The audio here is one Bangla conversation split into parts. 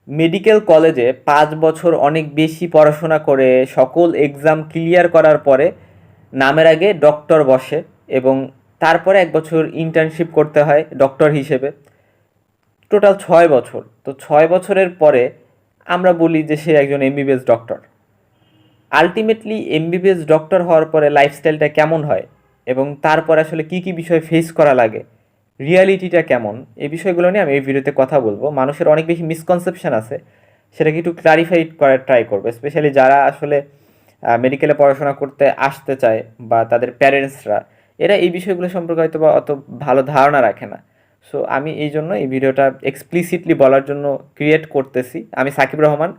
মেডিকেল কলেজে 5 বছর অনেক বেশি পড়াশোনা করে সকল এক্সাম ক্লিয়ার করার পরে নামের আগে ডক্টর বসে এবং তারপরে 1 বছর ইন্টার্নশিপ করতে হয় ডক্টর হিসেবে। টোটাল 6 বছর। তো 6 বছরের পরে আমরা বলি যে সে একজন MBBS doctor. Ultimately MBBS doctor হওয়ার পরে লাইফস্টাইলটা কেমন হয় এবং তারপর আসলে কি কি বিষয় ফেস করা লাগে, রিয়ালিটিটা কেমন, এই বিষয়গুলো নিয়ে আমি এই ভিডিওতে কথা বলবো। মানুষের অনেক বেশি মিসকনসেপশন আছে, সেটাকে একটু ক্লারিফাই করার ট্রাই করবো, স্পেশালি যারা আসলে মেডিকেলে পড়াশোনা করতে আসতে চায় বা তাদের প্যারেন্টসরা, এরা এই বিষয়গুলো সম্পর্কে হয়তো বা অত ভালো ধারণা রাখে না। সো আমি এই জন্য এই ভিডিওটা এক্সপ্লিসিটলি বলার জন্য ক্রিয়েট করতেছি। আমি সাকিব রহমান,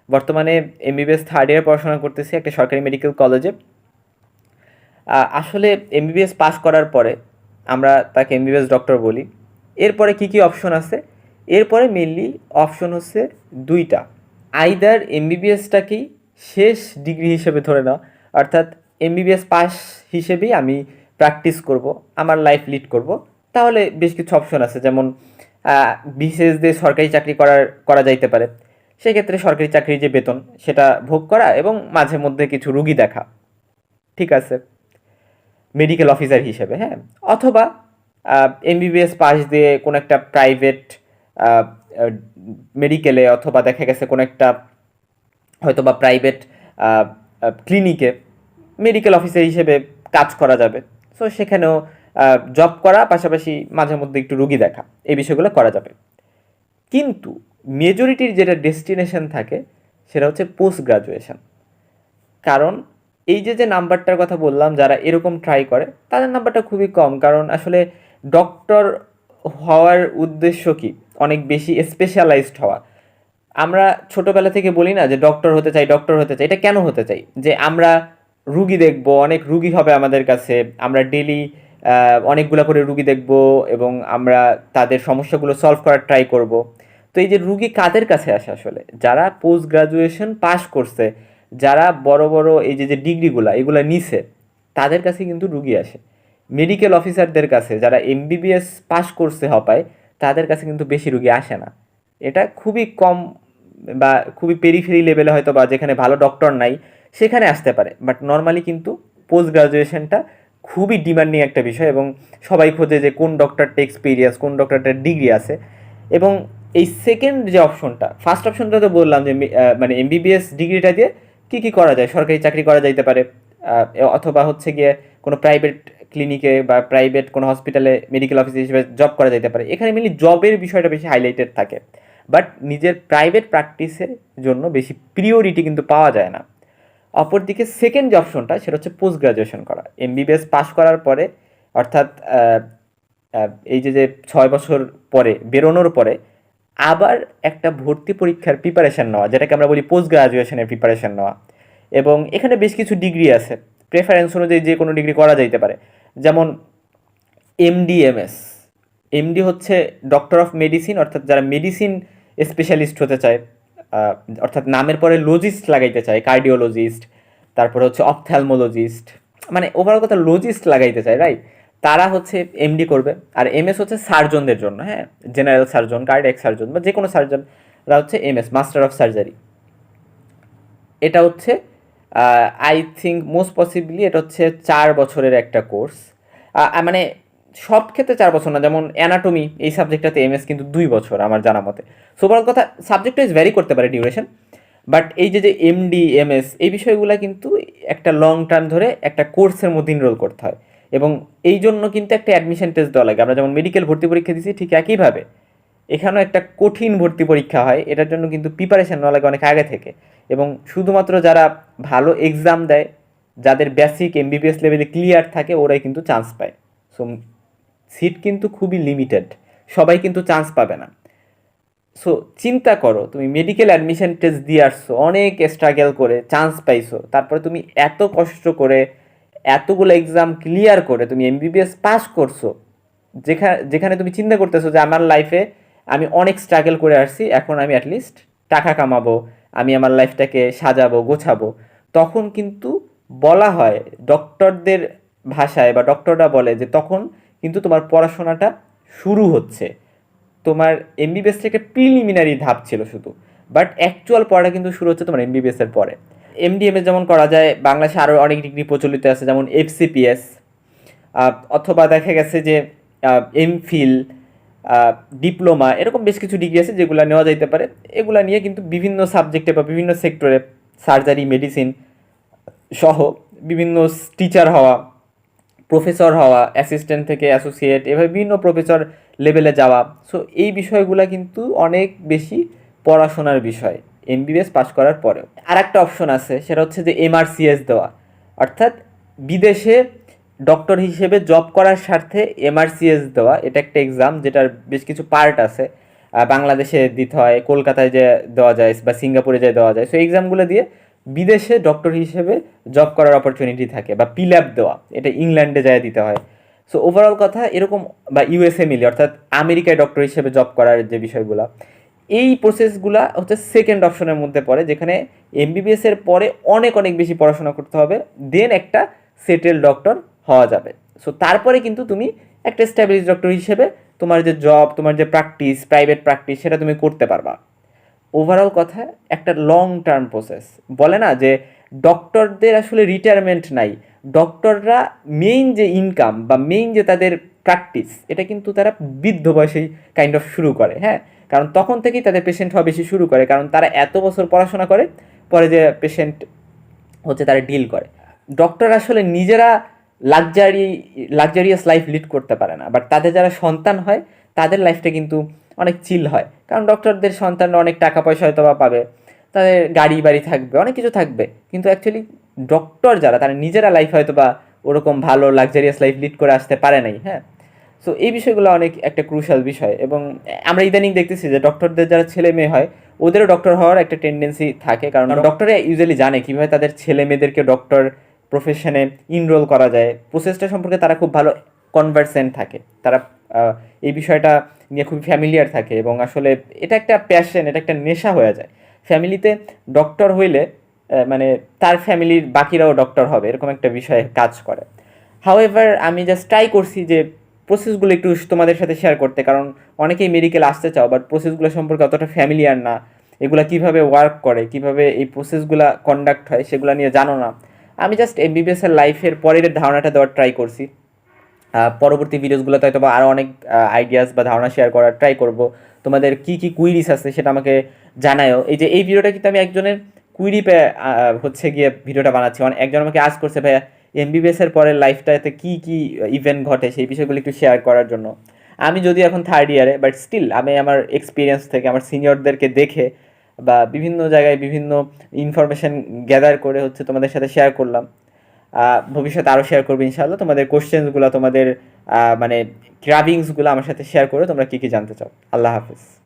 বর্তমানে এমবিবিএস থার্ড ইয়ার পড়াশোনা করতেছি একটা সরকারি মেডিকেল কলেজে। আসলে এমবিবিএস পাস করার পরে আমরা তাকে এমবিবিএস ডক্টর বলি। এরপরে কি কি অপশন আছে? এরপরে মেনলি অপশন হচ্ছে দুইটা। আইদার এমবিবিএসটাকেই শেষ ডিগ্রি হিসেবে ধরে নাও, অর্থাৎ এমবিবিএস পাস হিসেবেই আমি প্র্যাকটিস করব, আমার লাইফ লিড করব। তাহলে বেশ কিছু অপশন আছে, যেমন বিশেষ দিয়ে সরকারি চাকরি করা যাইতে পারে। সেক্ষেত্রে সরকারি চাকরির যে বেতন সেটা ভোগ করা এবং মাঝে মধ্যে কিছু রুগী দেখা, ঠিক আছে, মেডিকেল অফিসার হিসেবে, হ্যাঁ। অথবা এমবিবিএস পাস দিয়ে কোনো একটা প্রাইভেট মেডিকেলে, অথবা দেখা গেছে কোনো একটা হয়তো বা প্রাইভেট ক্লিনিকে মেডিকেল অফিসার হিসেবে কাজ করা যাবে। সো সেখানেও জব করা, পাশাপাশি মাঝে মধ্যে একটু রুগী দেখা, এই বিষয়গুলো করা যাবে। কিন্তু মেজরিটির যেটা ডেস্টিনেশন থাকে সেটা হচ্ছে পোস্ট গ্রাজুয়েশন। কারণ এই যে নাম্বারটার কথা বললাম, যারা এরকম ট্রাই করে তাদের নাম্বারটা খুবই কম। কারণ আসলে ডক্টর হওয়ার উদ্দেশ্য কি? অনেক বেশি স্পেশালাইজড হওয়া। আমরা ছোটবেলা থেকে বলি না যে ডক্টর হতে চাই, ডক্টর হতে চাই। এটা কেন হতে চাই? যে আমরা রুগী দেখব, অনেক রুগী হবে আমাদের কাছে, আমরা ডেলি অনেকগুলো করে রুগী দেখব এবং আমরা তাদের সমস্যাগুলো সলভ করার ট্রাই করব। তো এই যে রুগী কাদের কাছে আসে আসলে? যারা পোস্ট গ্রাজুয়েশন পাস করছে, যারা বড় বড় এই যে ডিগ্রিগুলা এগুলা নিছে, তাদের কাছে কিন্তু রুগী আসে। মেডিকেল অফিসারদের কাছে, যারা এমবিবিএস পাস করছে হপায়, তাদের কাছে কিন্তু বেশি রুগী আসে না। এটা খুবই কম বা খুবই পেরিফেরি লেভেলে হয়তো, বা যেখানে ভালো ডক্টর নাই সেখানে আসতে পারে। বাট নর্মালি কিন্তু পোস্ট গ্রাজুয়েশনটা খুবই ডিমান্ডিং একটা বিষয় এবং সবাই খোঁজে যে কোন ডক্টরটা এক্সপিরিয়েন্স, কোন ডক্টরটার ডিগ্রি আছে। এবং এই সেকেন্ড যে অপশনটা, ফার্স্ট অপশনটা তো বললাম যে মানে এমবিবিএস ডিগ্রিটা দিয়ে কী কী করা যায়, সরকারি চাকরি করা যাইতে পারে, অথবা হচ্ছে গিয়ে কোনো প্রাইভেট ক্লিনিকে বা প্রাইভেট কোনো হসপিটালে মেডিকেল অফিসার হিসেবে জব করা যেতে পারে। এখানে মেনলি জবের বিষয়টা বেশি হাইলাইটেড থাকে, বাট নিজের প্রাইভেট প্র্যাকটিসের জন্য বেশি প্রিয়োরিটি কিন্তু পাওয়া যায় না। অপরদিকে সেকেন্ড যে অপশনটা, সেটা হচ্ছে পোস্ট গ্রাজুয়েশন করা। এমবিবিএস পাস করার পরে, অর্থাৎ এই যে 6 বছর পরে বেরোনোর পরে আবার একটা ভর্তি পরীক্ষার প্রিপারেশান নেওয়া, যেটাকে আমরা বলি পোস্ট গ্রাজুয়েশনের প্রিপারেশান নেওয়া। এবং এখানে বেশ কিছু ডিগ্রি আছে, প্রেফারেন্স অনুযায়ী যে কোনো ডিগ্রি করা যাইতে পারে। যেমন এমডিএমএস। এমডি হচ্ছে ডক্টর অফ মেডিসিন, অর্থাৎ যারা মেডিসিন স্পেশালিস্ট হতে চায়, অর্থাৎ নামের পরে লজিস্ট লাগাইতে চায়, কার্ডিওলজিস্ট, তারপরে হচ্ছে অপথ্যালমোলজিস্ট, মানে ওভারঅল কথা লজিস্ট লাগাইতে চায়, রাইট? তারা হচ্ছে এমডি করবে। আর এমএস হচ্ছে সার্জনদের জন্য, হ্যাঁ, জেনারেল সার্জন, কার্ডিয়াক সার্জন বা যে কোনো সার্জনরা হচ্ছে এমএস, মাস্টার অফ সার্জারি। এটা হচ্ছে আই থিঙ্ক মোস্ট পসিবলি এটা হচ্ছে 4 বছরের একটা কোর্স। মানে সব ক্ষেত্রে 4 বছর না, যেমন অ্যানাটমি এই সাবজেক্টটাতে এমএস কিন্তু 2 বছর আমার জানা মতে। সো বড় কথা, সাবজেক্ট ওয়াইজ ভ্যারি করতে পারে ডিউরেশন, বাট এই যে এমডি এমএস এই বিষয়গুলো কিন্তু একটা লং টার্ম ধরে একটা কোর্সের মধ্যে ইনরোল করতে হয়। এবং এই জন্য কিন্তু একটা অ্যাডমিশন টেস্ট দেওয়া লাগে। আমরা যেমন মেডিকেল ভর্তি পরীক্ষা দিচ্ছি, ঠিক একইভাবে এখানেও একটা কঠিন ভর্তি পরীক্ষা হয়। এটার জন্য কিন্তু প্রিপারেশন নেওয়া লাগে অনেক আগে থেকে। এবং শুধুমাত্র যারা ভালো এক্সাম দেয়, যাদের বেসিক এমবিবিএস লেভেলে ক্লিয়ার থাকে, ওরাই কিন্তু চান্স পায়। সো সিট কিন্তু খুবই লিমিটেড, সবাই কিন্তু চান্স পাবে না। সো চিন্তা করো, তুমি মেডিকেল অ্যাডমিশন টেস্ট দিয়ে আসছো, অনেক স্ট্রাগল করে চান্স পাইছো, তারপরে তুমি এত কষ্ট করে এতগুলো এক্সাম ক্লিয়ার করে তুমি এমবিবিএস পাস করছো, যেখানে যেখানে তুমি চিন্তা করতেছো যে আমার লাইফে আমি অনেক স্ট্রাগল করে আসছি, এখন আমি অ্যাটলিস্ট টাকা কামাবো, আমি আমার লাইফটাকে সাজাবো গোছাবো। তখন কিন্তু বলা হয় ডক্টরদের ভাষায়, বা ডক্টররা বলে যে তখন কিন্তু তোমার পড়াশোনাটা শুরু হচ্ছে। তোমার এমবিবিএস থেকে প্রিলিমিনারি ধাপ ছিল শুধু, বাট অ্যাকচুয়াল পড়াটা কিন্তু শুরু হচ্ছে তোমার এমবিবিএসের পরে। এমডিএমএস যেমন করা যায়, বাংলাদেশে আরও অনেক ডিগ্রি প্রচলিত আছে, যেমন এফসিপিএস, অথবা দেখা গেছে যে এমফিল, ডিপ্লোমা, এরকম বেশ কিছু ডিগ্রি আছে যেগুলো নেওয়া যাইতে পারে। এগুলো নিয়ে কিন্তু বিভিন্ন সাবজেক্টে বা বিভিন্ন সেক্টরে, সার্জারি, মেডিসিন সহ বিভিন্ন টিচার হওয়া, প্রফেসর হওয়া, অ্যাসিস্ট্যান্ট থেকে অ্যাসোসিয়েট, এভাবে বিভিন্ন প্রফেসর লেভেলে যাওয়া। সো এই বিষয়গুলো কিন্তু অনেক বেশি পড়াশোনার বিষয় এমবিবিএস পাশ করার পরেও। আর একটা অপশন আছে, সেটা হচ্ছে যে এমআরসিএস দেওয়া, অর্থাৎ বিদেশে ডক্টর হিসেবে জব করার স্বার্থে এমআরসিএস দেওয়া। এটা একটা এক্সাম যেটার বেশ কিছু পার্ট আছে, বাংলাদেশে দিতে হয়, কলকাতায় যে দেওয়া যায় বা সিঙ্গাপুরে যে দেওয়া যায়। সো এক্সামগুলো দিয়ে বিদেশে ডক্টর হিসেবে জব করার অপরচুনিটি থাকে, বা পিল্যাব দেওয়া, এটা ইংল্যান্ডে যায় দিতে হয়। সো ওভারঅল কথা এরকম, বা ইউএসএ মিলে অর্থাৎ আমেরিকায় ডক্টর হিসেবে জব করার যে বিষয়গুলো, এই প্রসেসগুলা হচ্ছে সেকেন্ড অপশনের মধ্যে পড়ে, যেখানে এমবিবিএস এর পরে অনেক অনেক বেশি পড়াশোনা করতে হবে, দেন একটা সেটেল ডক্টর হওয়া যাবে। সো তারপরে কিন্তু তুমি একটা স্ট্যাবলিশ ডক্টর হিসেবে তোমার যে জব, তোমার যে প্র্যাকটিস, প্রাইভেট প্র্যাকটিস, সেটা তুমি করতে পারবা। ওভারঅল কথা একটা লং টার্ম প্রসেস। বলে না যে ডক্টরদের আসলে রিটায়ারমেন্ট নাই, ডক্টররা মেইন যে ইনকাম বা মেইন যে তাদের প্র্যাকটিস, এটা কিন্তু তারা বৃদ্ধ বয়সেই কাইন্ড অফ শুরু করে। হ্যাঁ, কারণ তখন থেকেই তাদের পেশেন্ট হওয়া বেশি শুরু করে, কারণ তারা এত বছর পড়াশোনা করে, পরে যে পেশেন্ট হচ্ছে তারা ডিল করে। ডক্টর আসলে নিজেরা লাক্সারিয়াস লাইফ লিড করতে পারে না, বাট তাদের যারা সন্তান হয় তাদের লাইফটা কিন্তু অনেক চিল হয়, কারণ ডক্টরদের সন্তানরা অনেক টাকা পয়সা হয়তো বা পাবে, তাদের গাড়ি বাড়ি থাকবে, অনেক কিছু থাকবে, কিন্তু অ্যাকচুয়ালি ডক্টর যারা, তারা নিজেরা লাইফ হয়তো বা ওরকম ভালো লাক্সারিয়াস লাইফ লিড করে আসতে পারে নাই। হ্যাঁ, সো এই বিষয়গুলো অনেক একটা ক্রুশাল বিষয়। এবং আমরা ইদানিং দেখতেছি যে ডক্টরদের যারা ছেলে মেয়ে হয়, ওদেরও ডক্টর হওয়ার একটা টেন্ডেন্সি থাকে, কারণ ডক্টরে ইউজুয়ালি জানে কীভাবে তাদের ছেলে মেয়েদেরকে ডক্টর প্রফেশনে ইনরোল করা যায়, প্রসেসটা সম্পর্কে তারা খুব ভালো কনভার্সেন্ট থাকে, তারা এই বিষয়টা নিয়ে খুব ফ্যামিলিয়ার থাকে, এবং আসলে এটা একটা প্যাশন, এটা একটা নেশা হয়ে যায়। ফ্যামিলিতে ডক্টর হইলে মানে তার ফ্যামিলির বাকিরাও ডক্টর হবে, এরকম একটা বিষয়ে কাজ করে। হাউএভার আমি জাস্ট ট্রাই করছি যে প্রসেসগুলো একটু তোমাদের সাথে শেয়ার করতে, কারণ অনেকেই মেডিকেল আসতে চাও, বাট প্রসেসগুলো সম্পর্কে অতটা ফ্যামিলিয়ার না, এগুলা কিভাবে ওয়ার্ক করে, কিভাবে এই প্রসেসগুলো কন্ডাক্ট হয়, সেগুলো নিয়ে জানো না। আমি জাস্ট এমবিবিএস এর লাইফের পরের ধারণাটা দেওয়ার ট্রাই করছি। পরবর্তী ভিডিওসগুলোতে হয়তো বা আরও অনেক আইডিয়াস বা ধারণা শেয়ার করার ট্রাই করব। তোমাদের কী কী কুইরিস আছে সেটা আমাকে জানায়ও। এই যে এই ভিডিওটা কিন্তু আমি একজনের কুইরি পেয়ে হচ্ছে গিয়ে ভিডিওটা বানাচ্ছি। একজন আমাকে আজ করছে, ভাইয়া এমবিবিএস এর পরের লাইফটাতে কী কী ইভেন্ট ঘটে সেই বিষয়গুলো একটু শেয়ার করার জন্য। আমি যদিও এখন থার্ড ইয়ারে, বাট স্টিল আমি আমার এক্সপিরিয়েন্স থেকে, আমার সিনিয়রদেরকে দেখে বা বিভিন্ন জায়গায় বিভিন্ন ইনফরমেশান গ্যাদার করে হচ্ছে তোমাদের সাথে শেয়ার করলাম। ভবিষ্যতে আরও শেয়ার করবো ইনশাআল্লাহ। তোমাদের কোশ্চেন্সগুলো, তোমাদের মানে ক্রাভিংসগুলো আমার সাথে শেয়ার করে তোমরা কী কী জানতে চাও। আল্লাহ হাফিজ।